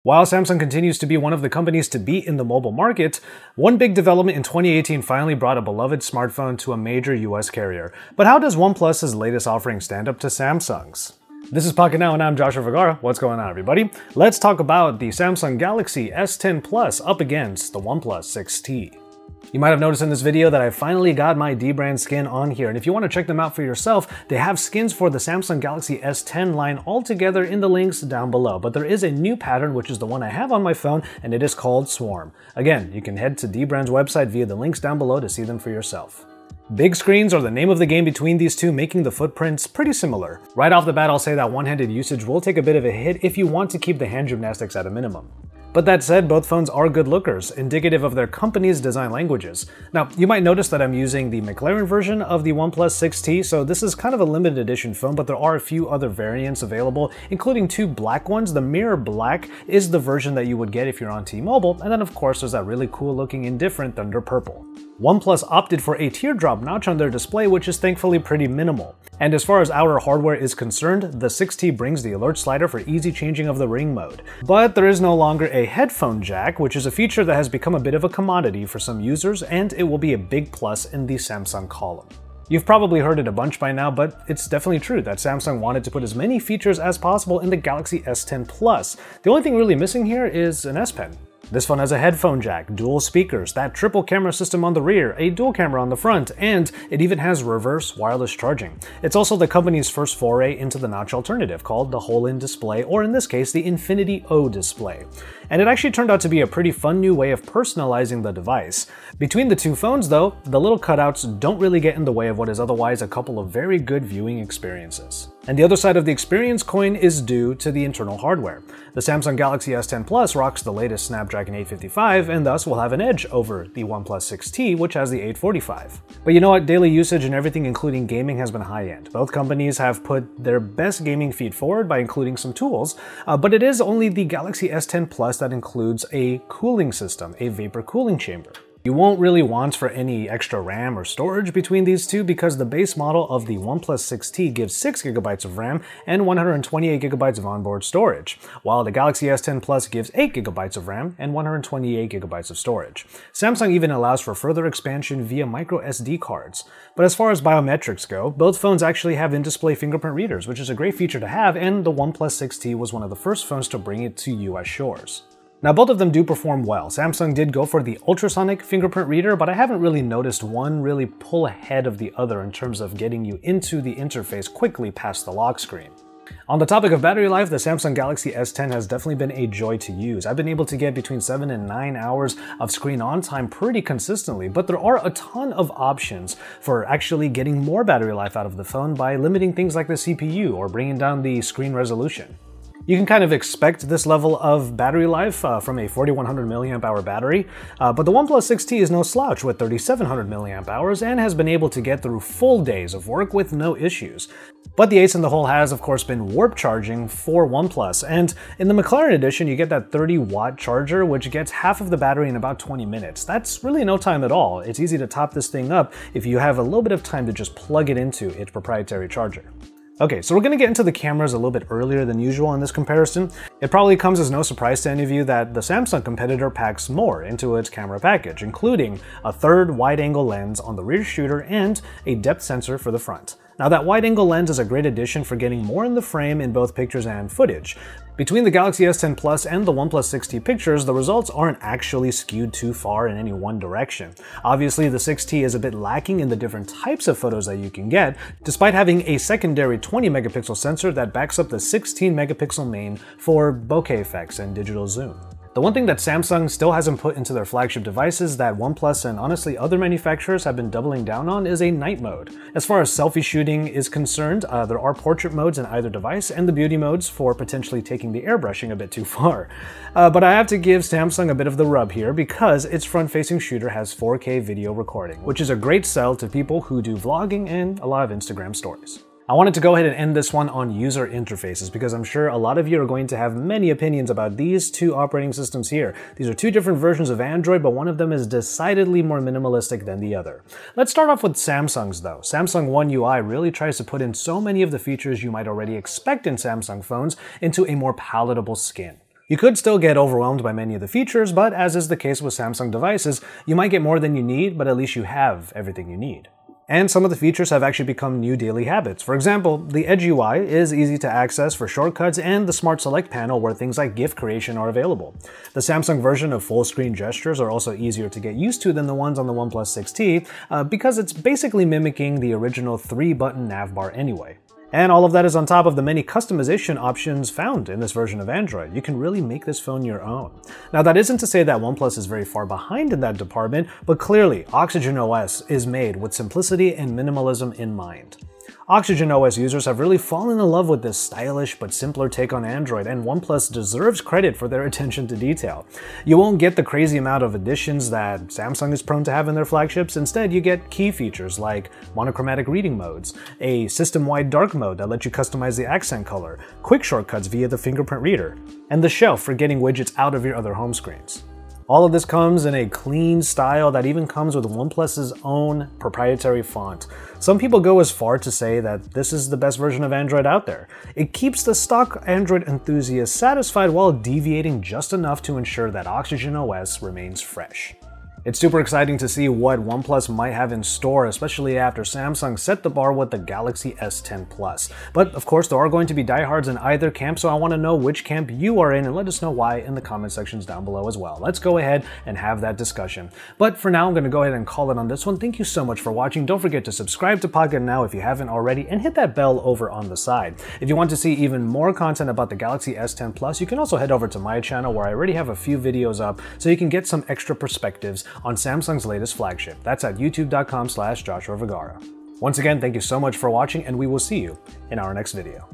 While Samsung continues to be one of the companies to beat in the mobile market, one big development in 2018 finally brought a beloved smartphone to a major US carrier. But how does OnePlus's latest offering stand up to Samsung's? This is Pocketnow and I'm Joshua Vergara. What's going on, everybody? Let's talk about the Samsung Galaxy S10 Plus up against the OnePlus 6T. You might have noticed in this video that I finally got my D-brand skin on here, and if you want to check them out for yourself, they have skins for the Samsung Galaxy S10 line all together in the links down below. But there is a new pattern, which is the one I have on my phone, and it is called Swarm. Again, you can head to D-brand's website via the links down below to see them for yourself. Big screens are the name of the game between these two, making the footprints pretty similar. Right off the bat, I'll say that one-handed usage will take a bit of a hit if you want to keep the hand gymnastics at a minimum. But that said, both phones are good lookers, indicative of their company's design languages. Now, you might notice that I'm using the McLaren version of the OnePlus 6T, so this is kind of a limited edition phone, but there are a few other variants available, including two black ones. The Mirror Black is the version that you would get if you're on T-Mobile, and then of course there's that really cool looking indifferent Thunder Purple. OnePlus opted for a teardrop notch on their display, which is thankfully pretty minimal. And as far as outer hardware is concerned, the 6T brings the alert slider for easy changing of the ring mode. But there is no longer a headphone jack, which is a feature that has become a bit of a commodity for some users, and it will be a big plus in the Samsung column. You've probably heard it a bunch by now, but it's definitely true that Samsung wanted to put as many features as possible in the Galaxy S10 Plus. The only thing really missing here is an S Pen. This phone has a headphone jack, dual speakers, that triple camera system on the rear, a dual camera on the front, and it even has reverse wireless charging. It's also the company's first foray into the notch alternative, called the hole-in display, or in this case, the Infinity O display. And it actually turned out to be a pretty fun new way of personalizing the device. Between the two phones, though, the little cutouts don't really get in the way of what is otherwise a couple of very good viewing experiences. And the other side of the experience coin is due to the internal hardware. The Samsung Galaxy S10 Plus rocks the latest Snapdragon 855 and thus will have an edge over the OnePlus 6T, which has the 845. But you know what? Daily usage and everything including gaming has been high-end. Both companies have put their best gaming feat forward by including some tools, but it is only the Galaxy S10 Plus that includes a cooling system, a vapor cooling chamber. You won't really want for any extra RAM or storage between these two because the base model of the OnePlus 6T gives 6GB of RAM and 128GB of onboard storage, while the Galaxy S10 Plus gives 8GB of RAM and 128GB of storage. Samsung even allows for further expansion via micro SD cards. But as far as biometrics go, both phones actually have in-display fingerprint readers, which is a great feature to have, and the OnePlus 6T was one of the first phones to bring it to US shores. Now, both of them do perform well. Samsung did go for the ultrasonic fingerprint reader, but I haven't really noticed one really pull ahead of the other in terms of getting you into the interface quickly past the lock screen. On the topic of battery life, the Samsung Galaxy S10 has definitely been a joy to use. I've been able to get between 7 and 9 hours of screen on time pretty consistently, but there are a ton of options for actually getting more battery life out of the phone by limiting things like the CPU or bringing down the screen resolution. You can kind of expect this level of battery life from a 4100 mAh battery, but the OnePlus 6T is no slouch with 3700 mAh and has been able to get through full days of work with no issues. But the ace in the hole has, of course, been warp charging for OnePlus, and in the McLaren edition, you get that 30-watt charger, which gets half of the battery in about 20 minutes. That's really no time at all. It's easy to top this thing up if you have a little bit of time to just plug it into its proprietary charger. Okay, so we're going to get into the cameras a little bit earlier than usual in this comparison. It probably comes as no surprise to any of you that the Samsung competitor packs more into its camera package, including a third wide-angle lens on the rear shooter and a depth sensor for the front. Now, that wide-angle lens is a great addition for getting more in the frame in both pictures and footage. Between the Galaxy S10 Plus and the OnePlus 6T pictures, the results aren't actually skewed too far in any one direction. Obviously, the 6T is a bit lacking in the different types of photos that you can get, despite having a secondary 20-megapixel sensor that backs up the 16-megapixel main for bokeh effects and digital zoom. The one thing that Samsung still hasn't put into their flagship devices that OnePlus and honestly other manufacturers have been doubling down on is a night mode. As far as selfie shooting is concerned, there are portrait modes in either device and the beauty modes for potentially taking the airbrushing a bit too far. But I have to give Samsung a bit of the rub here because its front-facing shooter has 4K video recording, which is a great sell to people who do vlogging and a lot of Instagram stories. I wanted to go ahead and end this one on user interfaces because I'm sure a lot of you are going to have many opinions about these two operating systems here. These are two different versions of Android, but one of them is decidedly more minimalistic than the other. Let's start off with Samsung's though. Samsung One UI really tries to put in so many of the features you might already expect in Samsung phones into a more palatable skin. You could still get overwhelmed by many of the features, but as is the case with Samsung devices, you might get more than you need, but at least you have everything you need. And some of the features have actually become new daily habits. For example, the Edge UI is easy to access for shortcuts, and the Smart Select panel where things like GIF creation are available. The Samsung version of full screen gestures are also easier to get used to than the ones on the OnePlus 6T, because it's basically mimicking the original 3-button navbar anyway. And all of that is on top of the many customization options found in this version of Android. You can really make this phone your own. Now, that isn't to say that OnePlus is very far behind in that department, but clearly Oxygen OS is made with simplicity and minimalism in mind. Oxygen OS users have really fallen in love with this stylish but simpler take on Android, and OnePlus deserves credit for their attention to detail. You won't get the crazy amount of additions that Samsung is prone to have in their flagships. Instead, you get key features like monochromatic reading modes, a system-wide dark mode that lets you customize the accent color, quick shortcuts via the Fingerprint Reader, and the shelf for getting widgets out of your other home screens. All of this comes in a clean style that even comes with OnePlus's own proprietary font. Some people go as far to say that this is the best version of Android out there. It keeps the stock Android enthusiast satisfied while deviating just enough to ensure that Oxygen OS remains fresh. It's super exciting to see what OnePlus might have in store, especially after Samsung set the bar with the Galaxy S10 Plus. But of course, there are going to be diehards in either camp, so I want to know which camp you are in, and let us know why in the comment sections down below as well. Let's go ahead and have that discussion. But for now, I'm going to go ahead and call it on this one. Thank you so much for watching. Don't forget to subscribe to Pocketnow if you haven't already, and hit that bell over on the side. If you want to see even more content about the Galaxy S10 Plus, you can also head over to my channel where I already have a few videos up so you can get some extra perspectives on Samsung's latest flagship. That's at youtube.com/Joshua Vergara. Once again, thank you so much for watching, and we will see you in our next video.